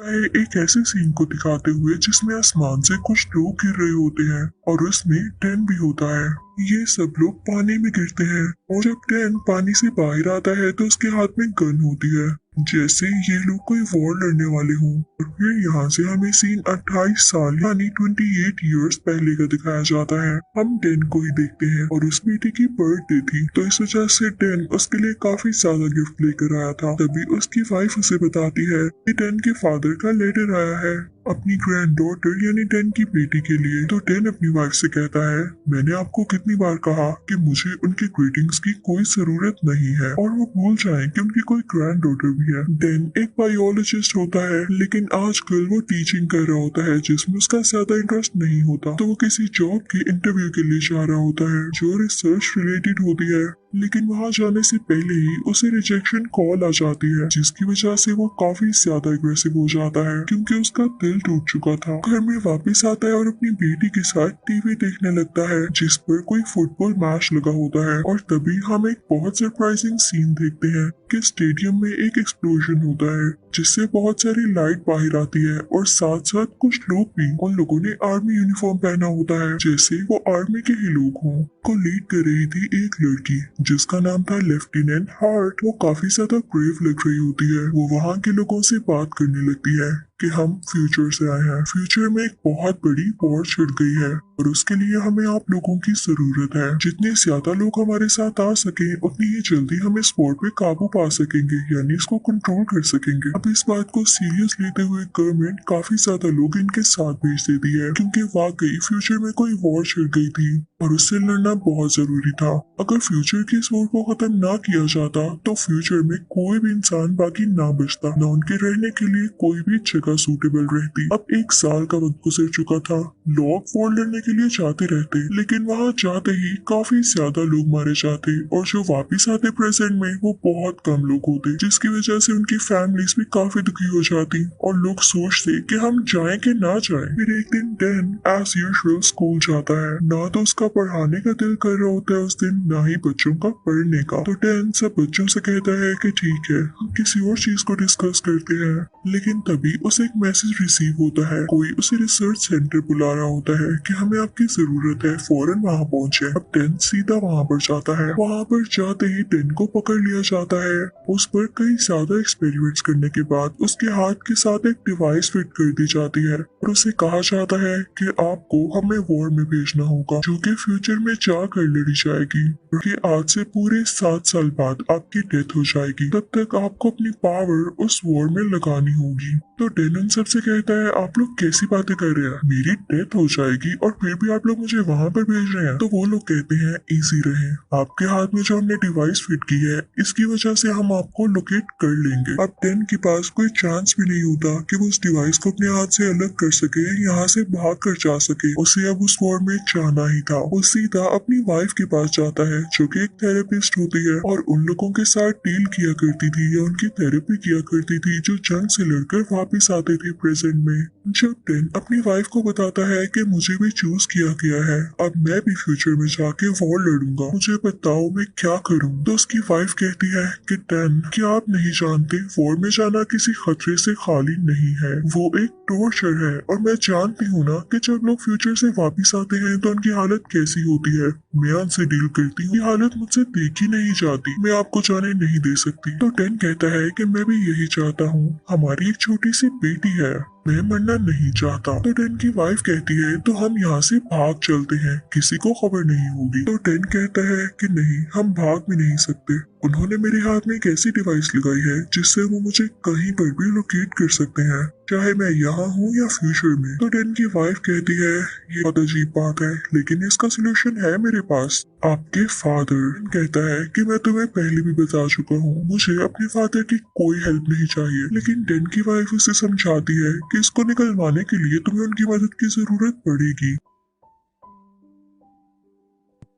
है एक ऐसे सीन को दिखाते हुए जिसमें आसमान से कुछ लोग गिर रहे होते हैं और उसमें डैन भी होता है। ये सब लोग पानी में गिरते हैं और जब डैन पानी से बाहर आता है तो उसके हाथ में गन होती है, जैसे ये लोग कोई वॉर लड़ने वाले हों। और फिर यहाँ से हमें सीन 28 साल यानी 28 इयर्स पहले का दिखाया जाता है। हम डैन को ही देखते हैं और उस बेटे की बर्थडे थी तो इस वजह से डैन उसके लिए काफी ज्यादा गिफ्ट लेकर आया था। तभी उसकी वाइफ उसे बताती है कि डैन के फादर का लेटर आया है अपनी ग्रैंड डॉटर यानी डैन की बेटी के लिए। तो डैन अपनी वाइफ से कहता है, मैंने आपको कितनी बार कहा कि मुझे उनके ग्रीटिंग्स की कोई जरूरत नहीं है और वो भूल जाएं कि उनकी कोई ग्रैंड डॉटर भी है। डैन एक बायोलॉजिस्ट होता है लेकिन आजकल वो टीचिंग कर रहा होता है जिसमें उसका ज्यादा इंटरेस्ट नहीं होता। तो वो किसी जॉब के इंटरव्यू के लिए जा रहा होता है जो रिसर्च रिलेटेड होती है, लेकिन वहां जाने से पहले ही उसे रिजेक्शन कॉल आ जाती है जिसकी वजह से वो काफी ज्यादा एग्रेसिव हो जाता है क्योंकि उसका दिल टूट चुका था। घर में वापस आता है और अपनी बेटी के साथ टीवी देखने लगता है जिस पर कोई फुटबॉल मैच लगा होता है। और तभी हम एक बहुत सरप्राइजिंग सीन देखते हैं कि स्टेडियम में एक एक्सप्लोजन होता है जिससे बहुत सारी लाइट बाहर आती है और साथ साथ कुछ लोग भी, उन लोगों ने आर्मी यूनिफॉर्म पहना होता है जैसे वो आर्मी के ही लोग हों। को लीड कर रही थी एक लड़की जिसका नाम था लेफ्टिनेंट हार्ट। वो काफी ज्यादा ब्रेव लग रही होती है। वो वहाँ के लोगों से बात करने लगती है कि हम फ्यूचर से आए हैं, फ्यूचर में एक बहुत बड़ी वॉर छिड़ गई है और उसके लिए हमें आप लोगों की जरूरत है। जितने ज्यादा लोग हमारे साथ आ सके उतनी ही जल्दी हम इस वॉर पे काबू पा सकेंगे यानी इसको कंट्रोल कर सकेंगे। अब इस बात को सीरियस लेते हुए गवर्नमेंट काफी ज्यादा लोग इनके साथ भेज देती है क्योंकि वाकई फ्यूचर में कोई वॉर छिड़ गई थी और उससे लड़ना बहुत जरूरी था। अगर फ्यूचर की इस वॉर को खत्म ना किया जाता तो फ्यूचर में कोई भी इंसान बाकी ना बचता, न उनके रहने के लिए कोई भी जगह सूटेबल रहती। अब 1 साल का वक्त गुजर चुका था। लोग वॉर लड़ने के लिए जाते रहते लेकिन वहाँ जाते ही काफी ज्यादा लोग मारे जाते और जो वापिस आते प्रेजेंट में वो बहुत कम लोग होते जिसकी वजह से उनकी फैमिलीज भी काफी दुखी हो जाती और लोग सोचते कि हम जाएं कि ना जाएं। फिर एक दिन डैन एज यूजुअल स्कूल जाता है। ना तो उसका पढ़ाने का दिल कर रहा होता है उस दिन, ना ही बच्चों का पढ़ने का। तो डैन सब बच्चों से कहता है कि ठीक है हम किसी और चीज को डिस्कस करते हैं। लेकिन तभी उसे एक मैसेज रिसीव होता है। कोई उसे रिसर्च सेंटर बुला रहा होता है कि हमें आपकी जरूरत है, फौरन वहाँ पहुँचे। अब डैन सीधा वहाँ पर जाता है। वहाँ पर जाते ही डैन को पकड़ लिया जाता है। उस पर कई ज्यादा एक्सपेरिमेंट्स करने के बाद उसके हाथ के साथ एक डिवाइस फिट कर दी जाती है और उसे कहा जाता है कि आपको हमें वॉर में भेजना होगा जो कि फ्यूचर में जाकर लड़ी जाएगी क्योंकि आज से पूरे 7 साल बाद आपकी डेथ हो जाएगी। तब तक आपको अपनी पावर उस वॉर में लगानी होगी। तो डेनन सबसे कहता है आप लोग कैसी बातें कर रहे हैं, मेरी डेथ हो जाएगी और फिर भी आप लोग मुझे वहाँ पर भेज रहे हैं। तो वो लोग कहते हैं इजी रहे, आपके हाथ में जो हमने डिवाइस फिट की है इसकी वजह से हम आपको लोकेट कर लेंगे। अब डेन के पास कोई चांस भी नहीं होता कि वो उस डिवाइस को अपने हाथ से अलग कर सके, यहाँ से भाग कर जा सके। उसे अब उस वॉर में जाना ही था। वो सीधा अपनी वाइफ के पास जाता है जो कि एक थेरेपिस्ट होती है और उन लोगों के साथ डील किया करती थी या उनकी थेरेपी किया करती थी जो जंग से लड़कर वापस आते थे प्रेजेंट में। जब डेन अपनी वाइफ को बताता है कि मुझे भी चूज किया गया है, अब मैं भी फ्यूचर में जाके वॉर लड़ूंगा, मुझे बताओ मैं क्या करूं। तो उसकी वाइफ कहती है कि डेन क्या आप नहीं जानते वॉर में जाना किसी खतरे से खाली नहीं है, वो एक टॉर्चर है। और मैं जानती हूँ ना कि जब लोग फ्यूचर से वापस आते हैं तो उनकी हालत कैसी होती है। मैं उनसे डील करती हूँ, ये हालत मुझसे देखी नहीं जाती, मैं आपको जाने नहीं दे सकती। तो डेन कहता है कि मैं भी यही चाहता हूँ, हमारी एक छोटी सी बेटी है, मैं मरना नहीं चाहता। तो डेन की वाइफ कहती है तो हम यहाँ से भाग चलते हैं, किसी को खबर नहीं होगी। तो डेन कहता है कि नहीं हम भाग भी नहीं सकते, उन्होंने मेरे हाथ में एक ऐसी डिवाइस लगाई है जिससे वो मुझे कहीं पर भी लोकेट कर सकते हैं, चाहे मैं यहाँ हूँ या फ्यूचर में। तो डेन की वाइफ कहती है ये बहुत अजीब बात है लेकिन इसका सोल्यूशन है मेरे पास, आपके फादर। कहता है कि मैं तुम्हें पहले भी बता चुका हूँ, मुझे अपने फादर की कोई हेल्प नहीं चाहिए। लेकिन डेन की वाइफ उसे समझाती है कि इसको निकलवाने के लिए तुम्हें उनकी मदद की जरूरत पड़ेगी।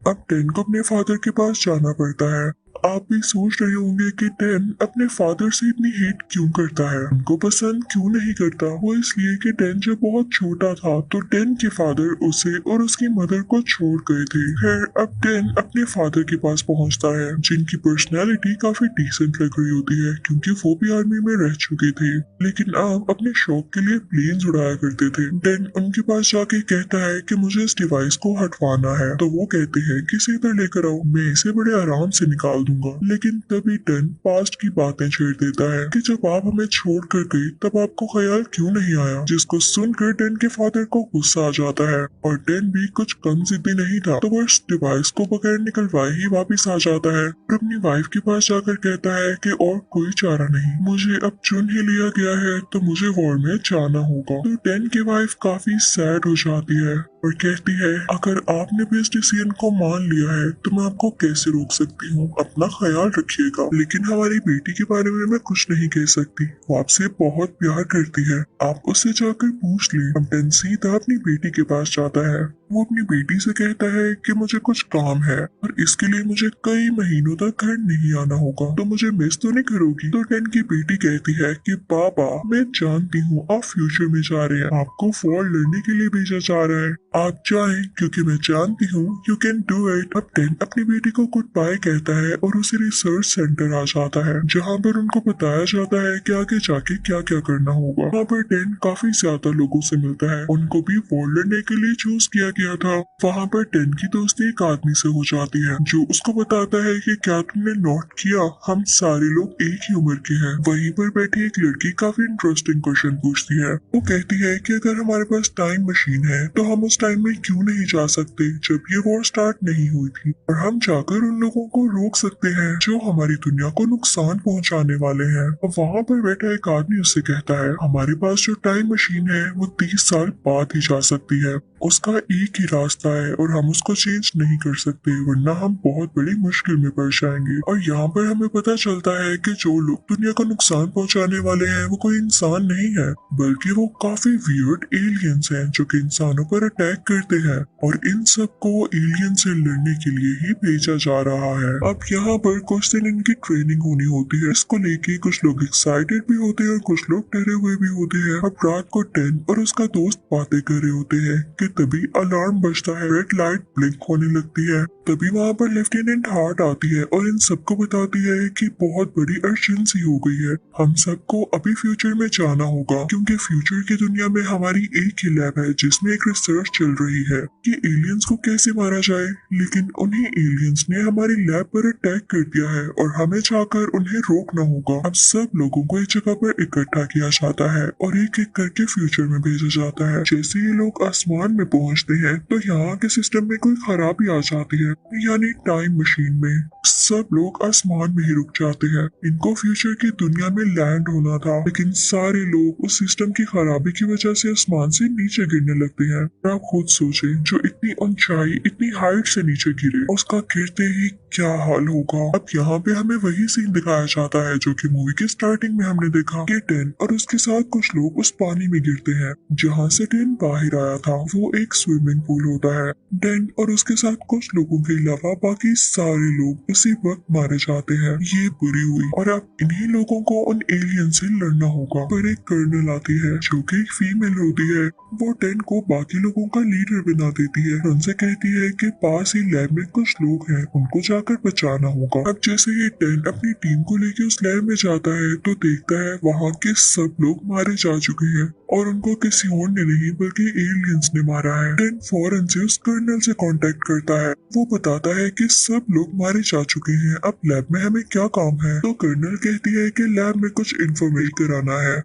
अब डेन को अपने फादर के पास जाना पड़ता है। आप भी सोच रहे होंगे कि टेन अपने फादर से इतनी हेट क्यों करता है, उनको पसंद क्यों नहीं करता। वो इसलिए कि टेन जब बहुत छोटा था तो टेन के फादर उसे और उसकी मदर को छोड़ गए थे। खैर अब टेन अपने फादर के पास पहुंचता है, जिनकी पर्सनैलिटी काफी डिसेंट लग रही होती है क्योंकि वो भी आर्मी में रह चुके थे, लेकिन अब अपने शौक के लिए प्लेन्स उड़ाया करते थे। टेन उनके पास जाके कहता है कि मुझे इस डिवाइस को हटवाना है, तो वो कहते हैं कि इसे इधर लेकर आओ, मैं इसे बड़े आराम से निकाल दूंगा। लेकिन तभी टेन पास्ट की बातें छेड़ देता है कि जब आप हमें छोड़ कर गई तब आपको ख्याल क्यों नहीं आया, जिसको सुनकर टेन के फादर को गुस्सा आ जाता है और टेन भी कुछ कम जिद्दी नहीं था, तो वो इस डिवाइस को बगैर निकलवाए ही वापिस आ जाता है और अपनी वाइफ के पास जाकर कहता है कि और कोई चारा नहीं, मुझे अब चुन ही लिया गया है तो मुझे वॉर में जाना होगा। तो टेन की वाइफ काफी सैड हो जाती है और कहती है अगर आपने भी इस डिसीजन को मान लिया है तो मैं आपको कैसे रोक सकती हूँ, अपना ख्याल रखिएगा। लेकिन हमारी बेटी के बारे में मैं कुछ नहीं कह सकती, वो आपसे बहुत प्यार करती है, आप उससे जाकर पूछ ले। अब टेन सीधा अपनी बेटी के पास जाता है, वो अपनी बेटी से कहता है कि मुझे कुछ काम है और इसके लिए मुझे कई महीनों तक घर नहीं आना होगा, तो मुझे मिस तो नहीं करोगी। तो टेन की बेटी कहती है कि पापा मैं जानती हूँ आप फ्यूचर में जा रहे हैं, आपको वॉर लड़ने के लिए भेजा जा रहा है, आप जाएं क्योंकि मैं जानती हूँ यू कैन डू इट। अब टेन अपनी बेटी को गुड बाय कहता है और उसे रिसर्च सेंटर आ जाता है, जहाँ पर उनको बताया जाता है कि आगे जाके क्या क्या करना होगा। वहाँ पर टेन काफी ज्यादा लोगों से मिलता है, उनको भी वॉर लड़ने के लिए चूज किया गया था। वहाँ पर टेन की दोस्ती एक आदमी से हो जाती है जो उसको बताता है कि क्या तुमने नोट किया हम सारे लोग एक ही उम्र के हैं। वहीं पर बैठी एक लड़की काफी इंटरेस्टिंग क्वेश्चन पूछती है, वो कहती है कि अगर हमारे पास टाइम मशीन है तो हम उस टाइम में क्यों नहीं जा सकते जब ये वॉर स्टार्ट नहीं हुई थी, और हम जाकर उन लोगों को रोक सकते हैं जो हमारी दुनिया को नुकसान पहुंचाने वाले हैं। और वहाँ पर बैठा एक आदमी उससे कहता है हमारे पास जो टाइम मशीन है वो 30 साल बाद ही जा सकती है, उसका एक ही रास्ता है और हम उसको चेंज नहीं कर सकते वरना हम बहुत बड़ी मुश्किल में पड़ जाएंगे। और यहाँ पर हमें पता चलता है कि जो लोग दुनिया को नुकसान पहुंचाने वाले हैं वो कोई इंसान नहीं है, बल्कि वो काफी वियर्ड एलियंस हैं जो कि इंसानों पर अटैक करते हैं, और इन सबको एलियन से लड़ने के लिए ही भेजा जा रहा है। अब यहाँ पर कुछ दिन इनकी ट्रेनिंग होनी होती है, इसको लेके कुछ लोग एक्साइटेड भी होते हैं और कुछ लोग डरे हुए भी होते हैं। अब रात को टेन और उसका दोस्त बातें कर रहे होते हैं कि तभी अलार्म बजता है, रेड लाइट ब्लिंक होने लगती है। तभी वहाँ पर लेफ्टिनेंट हार्ट आती है और इन सबको बताती है कि बहुत बड़ी अर्जेंसी हो गई है, हम सबको अभी फ्यूचर में जाना होगा क्योंकि फ्यूचर की दुनिया में हमारी एक ही लैब है जिसमें एक रिसर्च चल रही है कि एलियंस को कैसे मारा जाए, लेकिन उन्हीं एलियंस ने हमारी लैब पर अटैक कर दिया है और हमें जाकर उन्हें रोकना होगा। अब सब लोगों को एक जगह पर इकट्ठा किया जाता है और एक एक करके फ्यूचर में भेजा जाता है। जैसे ये लोग आसमान में पहुंचते हैं तो यहाँ के सिस्टम में कोई खराबी आ जाती है, यानी टाइम मशीन में सब लोग आसमान में ही रुक जाते हैं। इनको फ्यूचर की दुनिया में लैंड होना था, लेकिन सारे लोग उस सिस्टम की खराबी की वजह से आसमान से नीचे गिरने लगते हैं। आप खुद सोचें, जो इतनी ऊंचाई इतनी हाइट से नीचे गिरे उसका गिरते ही क्या हाल होगा। अब यहाँ पे हमें वही सीन दिखाया जाता है जो कि मूवी के स्टार्टिंग में हमने देखा कि टेन और उसके साथ कुछ लोग उस पानी में गिरते हैं जहाँ से टेन बाहर आया था। वो एक स्विमिंग पूल होता है। टेन और उसके साथ कुछ लोगों के अलावा बाकी सारे लोग उसी वक्त मारे जाते हैं। ये बुरी हुई और अब इन्हीं लोगों को उन एलियन से लड़ना होगा। पर एक कर्नल आती है जो कि एक फीमेल होती है, वो टेन को बाकी लोगों का लीडर बना देती है। उनसे कहती है कि पास ही लैब में कुछ लोग हैं, उनको जाकर बचाना होगा। अब जैसे ही टेन अपनी टीम को लेकर उस लैब में जाता है तो देखता है वहाँ के सब लोग मारे जा चुके हैं और उनको किसी और ने नहीं बल्कि एलियंस ने मारा है। टेन फौरन से उस कर्नल से कांटेक्ट करता है, वो बताता है कि सब लोग मारे जा चुके हैं, अब लैब में हमें क्या काम है। तो कर्नल कहती है कि लैब में कुछ इन्फॉर्मेशन कराना है।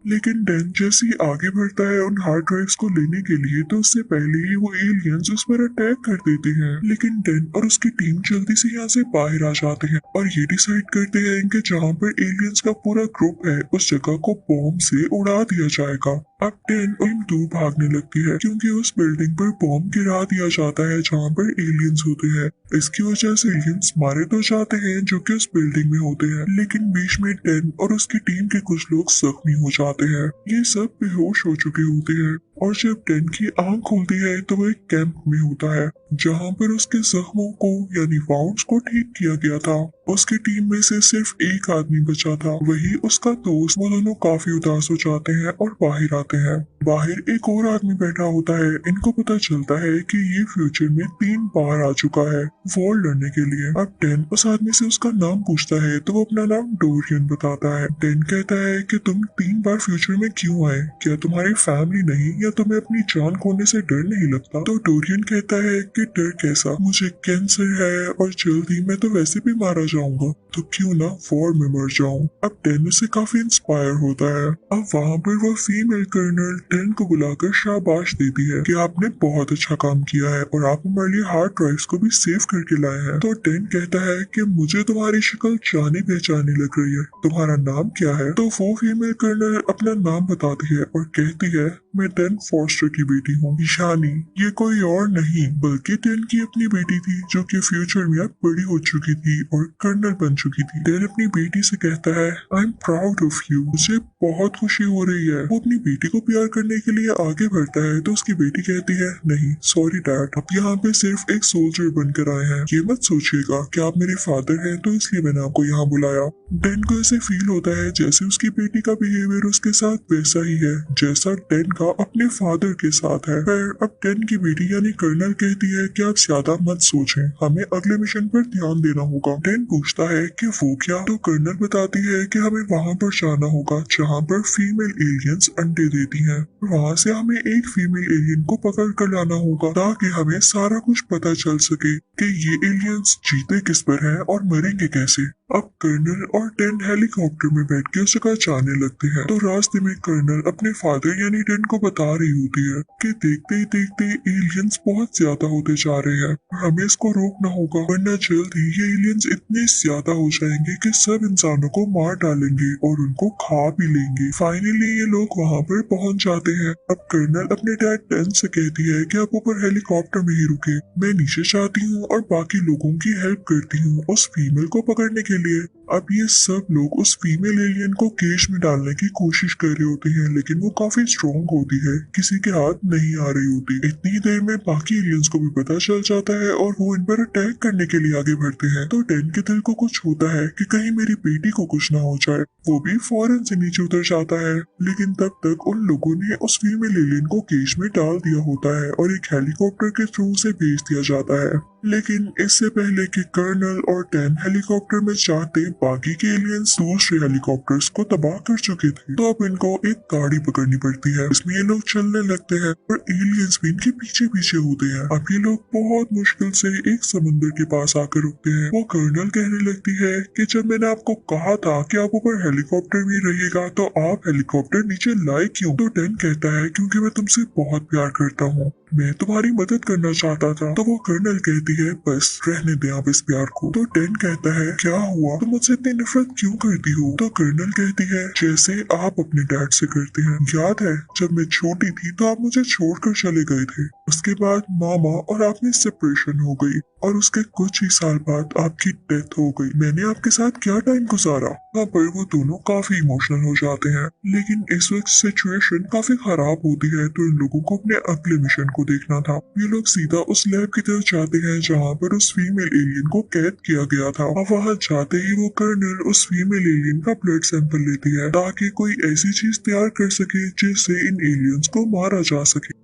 लेकिन टेन जैसे ही आगे बढ़ता है उन हार्ड ड्राइव्स को लेने के लिए तो उससे पहले ही वो एलियंस उस पर अटैक कर देते हैं। लेकिन टेन और उसकी टीम जल्दी से यहाँ से बाहर आ जाते हैं और ये डिसाइड करते हैं कि जहाँ पर एलियंस का पूरा ग्रुप है उस जगह को बॉम्ब से उड़ा दिया जाएगा। अब टेन दूर भागने लगती है क्योंकि उस बिल्डिंग पर बॉम्ब गिरा दिया जाता है जहाँ पर एलियंस होते हैं। इसकी वजह से एलियंस मारे तो जाते हैं जो कि उस बिल्डिंग में होते हैं, लेकिन बीच में टेन और उसकी टीम के कुछ लोग जख्मी हो जाते हैं। ये सब बेहोश हो चुके होते हैं। और जब टेन की आंख खुलती है तो वो एक कैंप में होता है जहाँ पर उसके जख्मों को यानी वाउंड्स को ठीक किया गया था। उसकी टीम में से सिर्फ एक आदमी बचा था, वही उसका दोस्त। वो दोनों काफी उदास हो जाते हैं और बाहर आते हैं। बाहर एक और आदमी बैठा होता है। इनको पता चलता है कि ये फ्यूचर में 3 बार आ चुका है वॉर लड़ने के लिए। अब टेन उस आदमी से उसका नाम पूछता है तो वो अपना नाम डोरियन बताता है। टेन कहता है कि तुम 3 बार फ्यूचर में क्यों आए, क्या तुम्हारी फैमिली नहीं या तुम्हें अपनी जान खोने से डर नहीं लगता? तो डोरियन कहता है कि डर कैसा, मुझे कैंसर है और जल्दी मैं तो वैसे भी मारा जाऊंगा, तो क्यों ना वॉर में मर जाऊं। अब टेन उससे काफी इंस्पायर होता है। अब वहाँ पर वो फीमेल कर्नल टेन को बुलाकर शाबाश देती है कि आपने बहुत अच्छा काम किया है और आप हमारे लिए हार्ड ड्राइव्स को भी सेव करके लाए हैं। तो टेन कहता है कि मुझे तुम्हारी शक्ल जानी पहचानी लग रही है, तुम्हारा नाम क्या है? तो वो फीमेल कर्नल अपना नाम बताती है और कहती है मैं टेन फॉस्टर की बेटी हूँ। ईशानी ये कोई और नहीं बल्कि टेन की अपनी बेटी थी जो कि फ्यूचर में अब बड़ी हो चुकी थी और कर्नल बन चुकी थी। टेन अपनी बेटी से कहता है I am proud of you, मुझे बहुत खुशी हो रही है। वो अपनी बेटी को प्यार करने के लिए आगे बढ़ता है तो उसकी बेटी कहती है नहीं सॉरी डैड, आप यहाँ पे सिर्फ एक सोल्जर बनकर आए हैं, ये मत सोचिएगा कि आप मेरे फादर हैं तो इसलिए मैंने आपको यहाँ बुलाया। टेन को ऐसे फील होता है जैसे उसकी बेटी का बिहेवियर उसके साथ वैसा ही है जैसा टेन का अपने फादर के साथ है। पर अब टेन की बेटी यानी कर्नल कहती है कि आप ज्यादा मत सोचें, हमें अगले मिशन पर ध्यान देना होगा। टेन पूछता है कि वो क्या? तो कर्नल बताती है कि हमें वहाँ पर जाना होगा जहाँ पर फीमेल एलियंस अंडे देती हैं। वहाँ से हमें एक फीमेल एलियन को पकड़ कर लाना होगा ताकि हमें सारा कुछ पता चल सके कि ये एलियंस जीते किस पर हैं और मरेंगे कैसे। अब कर्नल और टेन हेलीकॉप्टर में बैठ के उस जगह जाने लगते हैं। तो रास्ते में कर्नल अपने फादर यानी टेन को बता रही होती है कि देखते ही देखते एलियंस बहुत ज्यादा होते जा रहे हैं, हमें इसको रोकना होगा वरना जल्द ही ये एलियंस इतने ज्यादा हो जाएंगे कि सब इंसानों को मार डालेंगे और उनको खा भी लेंगे। फाइनली ये लोग वहाँ पर पहुँच जाते हैं। अब कर्नल अपने डैड टेन से कहती है कि आप ऊपर हेलीकॉप्टर में ही रुके, मैं नीचे जाती हूँ और बाकी लोगों की हेल्प करती हूँ उस फीमेल को पकड़ने के लिए। अब ये सब लोग उस फीमेल एलियन को केज में डालने की कोशिश कर रहे होते हैं लेकिन वो काफी स्ट्रॉन्ग होती है, किसी के हाथ नहीं आ रही होती। इतनी ही देर में बाकी एलियंस को भी पता चल जाता है और वो इन पर अटैक करने के लिए आगे बढ़ते हैं। तो टेन के दिल को कुछ होता है कि कहीं मेरी बेटी को कुछ ना हो जाए, वो भी फौरन से नीचे उतर जाता है। लेकिन तब तक उन लोगों ने उस फीमेल एलियन को केज में डाल दिया होता है और एक हेलीकॉप्टर के थ्रू से भेज दिया जाता है। लेकिन इससे पहले कि कर्नल और टेन हेलीकॉप्टर में जाते बाकी के एलियंस दूसरे हेलीकॉप्टर्स को तबाह कर चुके थे। तो अब इनको एक गाड़ी पकड़नी पड़ती है, इसमें ये लोग चलने लगते हैं और एलियंस भी इनके पीछे पीछे होते हैं। अब ये लोग बहुत मुश्किल से एक समंदर के पास आकर रुकते हैं। वो कर्नल कहने लगती है कि जब मैंने आपको कहा था कि आप ऊपर हेलीकॉप्टर में रहिएगा तो आप हेलीकॉप्टर नीचे लाए क्यों? तो टेन कहता है क्योंकि मैं तुमसे बहुत प्यार करता हूँ, मैं तुम्हारी मदद करना चाहता था। तो वो कर्नल कहती है बस रहने दे आप इस प्यार को। तो टेन कहता है क्या हुआ, तुम मुझसे इतनी नफरत क्यों करती हो? तो कर्नल कहती है जैसे आप अपने डैड से करते हैं, याद है जब मैं छोटी थी तो आप मुझे छोड़कर चले गए थे, उसके बाद मामा और आप में सेपरेशन हो गई और उसके कुछ ही साल बाद आपकी डेथ हो गई। मैंने आपके साथ क्या टाइम गुजारा। वहाँ पर वो दोनों काफी इमोशनल हो जाते हैं। लेकिन इस वक्त सिचुएशन काफी खराब होती है तो इन लोगों को अपने अगले मिशन को देखना था। ये लोग सीधा उस लैब की तरफ जाते हैं जहाँ पर उस फीमेल एलियन को कैद किया गया था। और वहाँ जाते ही वो कर्नल उस फीमेल एलियन का ब्लड सैंपल लेती है ताकि कोई ऐसी चीज तैयार कर सके जिससे इन एलियंस को मारा जा सके।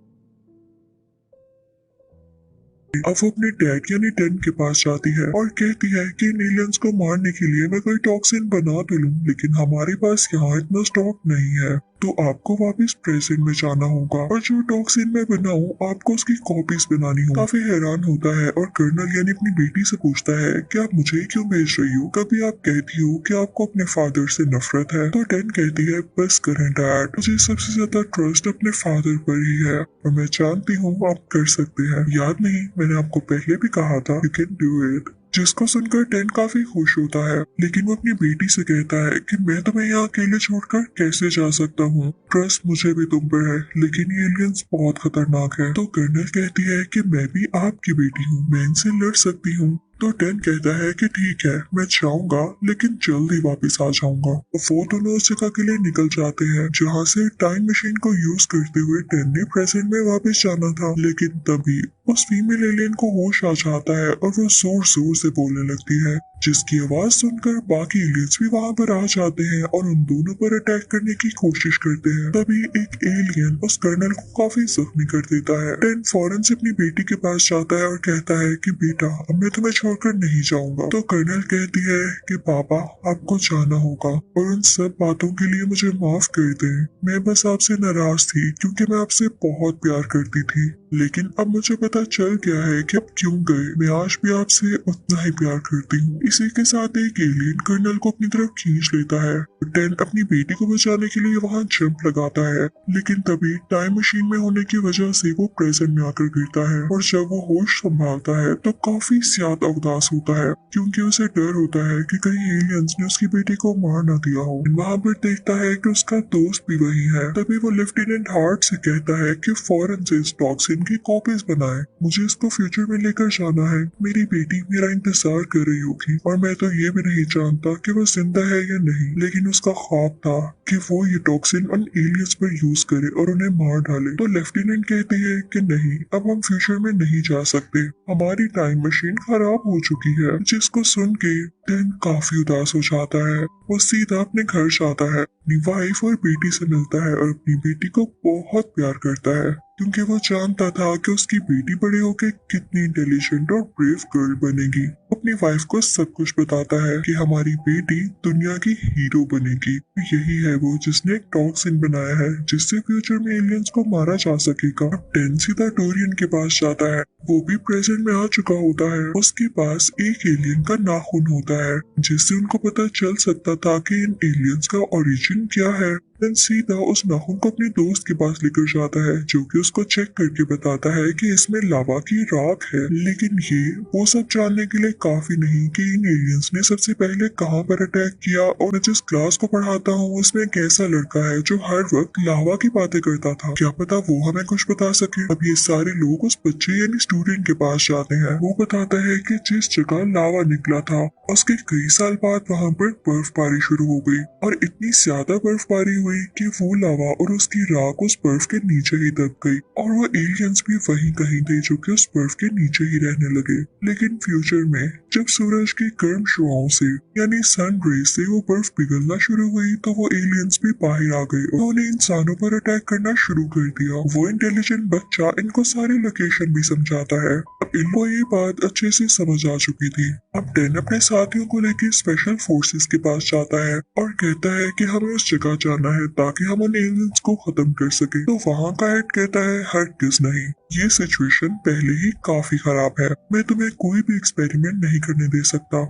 अब वो अपने डैड यानी टेन के पास जाती है और कहती है कि इन एलियंस को मारने के लिए मैं कोई टॉक्सिन बना तो लूं लेकिन हमारे पास यहाँ इतना स्टॉक नहीं है, तो आपको वापस प्रेजेंट में जाना होगा और जो टॉक्सिन मैं बनाऊं आपको उसकी कॉपीज बनानी होगी। काफी हैरान होता है और कर्नल यानी अपनी बेटी से पूछता है कि आप मुझे क्यों भेज रही हो? कभी आप कहती हो कि आपको अपने फादर से नफरत है। तो टेन कहती है बस करें डैड, मुझे सबसे ज्यादा ट्रस्ट अपने फादर पर ही है और मैं जानती हूँ आप कर सकते हैं। याद नहीं मैंने आपको पहले भी कहा था यू कैन डू इट। जिसको सुनकर टेन काफी खुश होता है लेकिन वो अपनी बेटी से कहता है कि मैं तुम्हें यहाँ अकेले छोड़कर कैसे जा सकता हूँ, ट्रस्ट मुझे भी तुम पर है लेकिन ये एलियंस बहुत खतरनाक है। तो कर्नल कहती है कि मैं भी आपकी बेटी हूँ, मैं इनसे लड़ सकती हूँ। तो टेन कहता है कि ठीक है, मैं चाहूंगा लेकिन जल्द ही वापस आ जाऊंगा। तो वो दोनों उस जगह के लिए निकल जाते हैं जहाँ से टाइम मशीन को यूज करते हुए टेन ने प्रेजेंट में वापस जाना था। लेकिन तभी उस फीमेल एलियन को होश आ जाता है और वो जोर जोर से बोलने लगती है, जिसकी आवाज सुनकर बाकी एलियंस भी वहां पर आ जाते हैं और उन दोनों पर अटैक करने की कोशिश करते हैं। तभी एक एलियन उस कर्नल को काफी जख्मी कर देता है। टेन फौरन से अपनी बेटी के पास जाता है और कहता है कि बेटा, अब मैं तुम्हें छोड़कर नहीं जाऊंगा। तो कर्नल कहती है कि पापा, आपको जाना होगा और उन सब बातों के लिए मुझे माफ कर दें। मैं बस आपसे नाराज थी क्योंकि मैं आपसे बहुत प्यार करती थी, लेकिन अब मुझे पता चल गया है कि अब क्यों गए। मैं आज भी आपसे उतना ही प्यार करती हूँ। इसी के साथ एक एलियन कर्नल को अपनी तरफ खींच लेता है। टेन अपनी बेटी को बचाने के लिए वहाँ जंप लगाता है, लेकिन तभी टाइम मशीन में होने की वजह से वो प्रेजेंट में आकर गिरता है और जब वो होश संभालता है तो काफी ज्यादा उदास होता है क्योंकि उसे डर होता है कि कहीं एलियंस ने उसकी बेटी को मार ना दिया हो। वहाँ पर देखता है कि उसका दोस्त भी वही है। तभी वो लेफ्टिनेंट हार्ट से कहता है कि फौरन से इस टॉक्सिन की कॉपीज बनाए, मुझे इसको फ्यूचर में लेकर जाना है। मेरी बेटी मेरा इंतजार कर रही होगी और मैं तो ये भी नहीं जानता कि वो जिंदा है या नहीं, लेकिन उसका ख्वाब था कि वो ये टॉक्सिन उन एलियंस पर यूज करे और उन्हें मार डाले। तो लेफ्टिनेंट कहती है कि नहीं, अब हम फ्यूचर में नहीं जा सकते, हमारी टाइम मशीन खराब हो चुकी है। जिसको सुन के टेन काफी उदास हो जाता है। वो सीधा अपने घर जाता है, अपनी वाइफ और बेटी से मिलता है और अपनी बेटी को बहुत प्यार करता है क्योंकि वो जानता था कि उसकी बेटी बड़े होकर कितनी इंटेलिजेंट और ब्रेव गर्ल बनेगी। अपनी वाइफ को सब कुछ बताता है कि हमारी बेटी दुनिया की हीरो बनेगी। यही है वो जिसने एक टॉक्सिन बनाया है जिससे फ्यूचर में एलियंस को मारा जा सकेगा। अब टेन सीधा डोरियन के पास जाता है। वो भी प्रेजेंट में आ चुका होता है। उसके पास एक एलियन का नाखून होता है जिससे उनको पता चल सकता था कि इन एलियंस का ओरिजिन क्या है। टेन सीधा उस नाखून को अपने दोस्त के पास लेकर जाता है जो कि उसको चेक करके बताता है कि इसमें लावा की राख है। लेकिन ये वो सब जानने के लिए काफी नहीं कि इन एलियंस ने सबसे पहले कहां पर अटैक किया और मैं जिस क्लास को पढ़ाता हूँ उसमें एक ऐसा लड़का है जो हर वक्त लावा की बातें करता था। क्या पता वो हमें कुछ बता सके। अब ये सारे लोग उस बच्चे यानी स्टूडेंट के पास जाते हैं। वो बताता है कि जिस जगह लावा निकला था उसके कई साल बाद वहाँ पर बर्फबारी शुरू हो गई और इतनी ज्यादा बर्फबारी हुई कि वो लावा और उसकी राख उस बर्फ के नीचे ही दब गई और वो एलियंस भी वहीं कहीं थे जो कि उस बर्फ के नीचे ही रहने लगे। लेकिन फ्यूचर में जब सूरज की गर्म शुआओं से यानी सन रेज से वो बर्फ पिघलना शुरू हुई तो वो एलियंस भी बाहर आ गए। उन्होंने इंसानों पर अटैक करना शुरू कर दिया। वो इंटेलिजेंट बच्चा इनको सारे लोकेशन भी समझाता है। अब इनको ये बात अच्छे से समझ आ चुकी थी। अब टेन अपने साथियों को लेकर स्पेशल फोर्सेस के पास जाता है और कहता है कि हमें उस जगह जाना है ताकि हम उन एलियंस को खत्म कर सके। तो वहाँ का हेड कहता है हरगिज़ नहीं, ये सिचुएशन पहले ही काफी खराब है, मैं तुम्हें कोई भी एक्सपेरिमेंट नहीं करने दे सकता।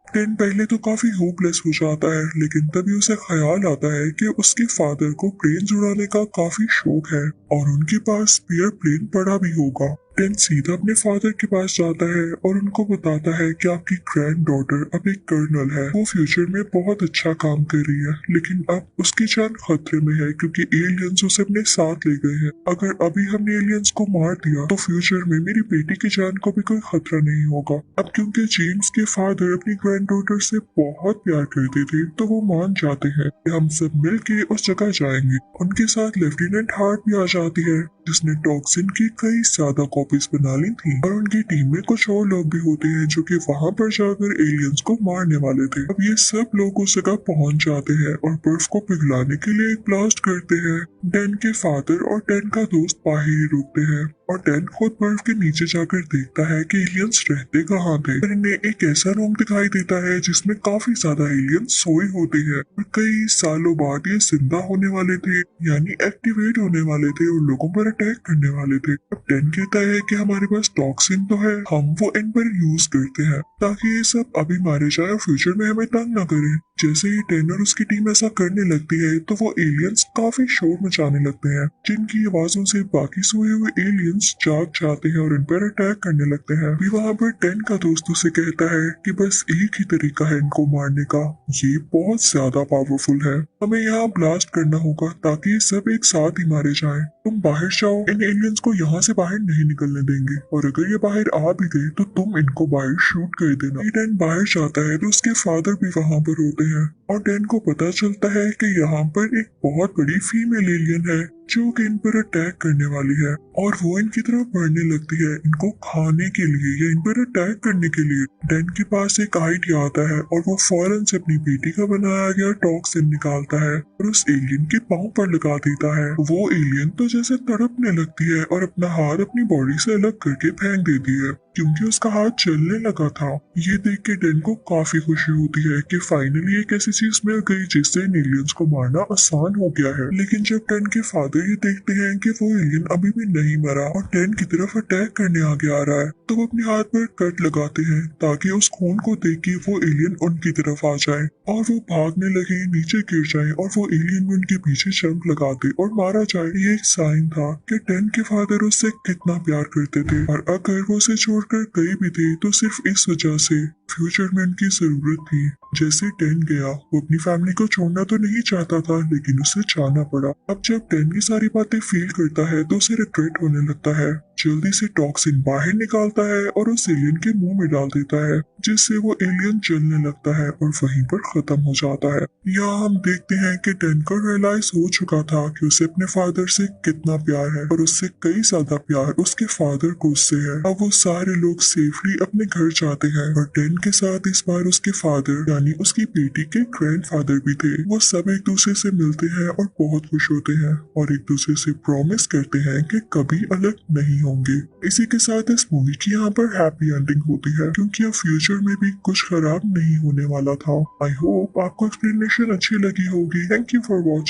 टेन पहले तो काफी होपलेस हो जाता है, लेकिन तभी उसे ख्याल आता है कि उसके फादर को प्लेन उड़ाने का काफी शौक है और उनके पास स्पेयर प्लेन पड़ा भी होगा। टेन सीधा अपने फादर के पास जाता है और उनको बताता है कि आपकी ग्रैंड डॉटर अब एक कर्नल है। वो फ्यूचर में बहुत अच्छा काम कर रही है, लेकिन अब उसकी जान खतरे में है क्योंकि एलियंस उसे अपने साथ ले गए हैं। अगर अभी हमने एलियंस को मार दिया तो फ्यूचर में मेरी बेटी की जान को भी कोई खतरा नहीं होगा। अब क्योंकि जेम्स के फादर अपनी ग्रैंड डॉटर से बहुत प्यार करते थे तो वो मान जाते हैं कि हम सब मिल के उस जगह जाएंगे। उनके साथ लेफ्टिनेंट हार्ट भी आ जाती है जिसने टॉक्सिन की कई ज्यादा कॉपीज बना ली थी और उनकी टीम में कुछ और लोग भी होते हैं जो कि वहां पर जाकर एलियंस को मारने वाले थे। अब ये सब लोग उस जगह पहुंच जाते हैं और बर्फ को पिघलाने के लिए एक ब्लास्ट करते हैं। टेन के फादर और टेन का दोस्त बाहर ही रुकते हैं और टेन खुद बर्फ के नीचे जाकर देखता है कि एलियंस रहते कहाँ थे। इन्हें एक ऐसा रूम दिखाई देता है जिसमें काफी ज्यादा एलियंस सोए होते हैं और कई सालों बाद ये जिंदा होने वाले थे यानी एक्टिवेट होने वाले थे और लोगों पर अटैक करने वाले थे। अब टेन कहता है कि हमारे पास टॉक्सिन तो है, हम वो इन पर यूज करते हैं ताकि ये सब अभी मारे जाए और फ्यूचर में हमें तंग न करें। जैसे ही टेन और उसकी टीम ऐसा करने लगती है तो वो एलियंस काफी शोर मचाने लगते हैं, जिनकी आवाजों से बाकी सोए हुए एलियंस जाग जाते हैं और इन पर अटैक करने लगते हैं। भी वहाँ पर टेन का दोस्त उसे कहता है कि बस एक ही तरीका है इनको मारने का, ये बहुत ज्यादा पावरफुल है, हमें यहाँ ब्लास्ट करना होगा ताकि ये सब एक साथ ही मारे जाएं। तुम बाहर जाओ, इन एलियंस को यहाँ से बाहर नहीं निकलने देंगे, और अगर ये बाहर आ भी गए तो तुम इनको बाहर शूट कर देना। टेन बाहर जाता है तो उसके फादर भी वहाँ पर होते हैं और टेन को पता चलता है कि यहाँ पर एक बहुत बड़ी फीमेल एलियन है जो कि इन पर अटैक करने वाली है, और वो इनकी तरफ बढ़ने लगती है इनको खाने के लिए या इन पर अटैक करने के लिए। टेन के पास एक आइडिया आता है और वो फौरन से अपनी बेटी का बनाया गया टॉक्सिन निकालता है और उस एलियन के पाँव पर लगा देता है। वो एलियन तो जैसे तड़पने लगती है और अपना हाथ अपनी बॉडी से अलग करके फेंक देती है क्योंकि उसका हाथ जलने लगा था। ये देख के टेन को काफी खुशी होती है कि फाइनली एक ऐसी चीज मिल गई जिससे इन एलियंस को मारना आसान हो गया है। लेकिन जब टेन के फादर ये देखते हैं कि वो एलियन अभी भी नहीं मरा और टेन की तरफ अटैक करने आगे आ रहा है, तो वो अपने हाथ पर कट लगाते हैं ताकि उस खून को देख के वो एलियन उनकी तरफ आ जाए और वो भागने लगे, नीचे गिर जाए और वो एलियन भी उनके पीछे जंप लगा दे और मारा जाए। ये एक साइन था कि टेन के फादर उससे कितना प्यार करते थे और अगर वो उसे छोड़कर गए भी थे तो सिर्फ इस वजह से फ्यूचर में उनकी जरूरत थी। जैसे टेन गया, वो अपनी फैमिली को छोड़ना तो नहीं चाहता था लेकिन उसे जाना पड़ा। अब जब टेन की सारी बातें फील करता है तो उसे रिग्रेट होने लगता है। जल्दी से टॉक्सिन बाहर निकालता है और उस एलियन के मुंह में डाल देता है, जिससे वो एलियन जलने लगता है और वहीं पर खत्म हो जाता है। यहाँ हम देखते हैं कि टेन को रियलाइज हो चुका था कि उसे अपने फादर से कितना प्यार है और उससे कई ज्यादा प्यार उसके फादर को उससे है। अब वो सारे लोग सेफली अपने घर जाते हैं और टेन के साथ इस बार उसके फादर यानी उसकी बेटी के ग्रैंडफादर भी थे। वो सब एक दूसरे से मिलते हैं और बहुत खुश होते हैं और एक दूसरे से प्रॉमिस करते हैं कि कभी अलग नहीं होंगे। इसी के साथ इस मूवी की यहाँ पर हैप्पी एंडिंग होती है क्योंकि अब फ्यूचर में भी कुछ खराब नहीं होने वाला था। आई होप आपको एक्सप्लेनेशन अच्छी लगी होगी। Thank you for watching.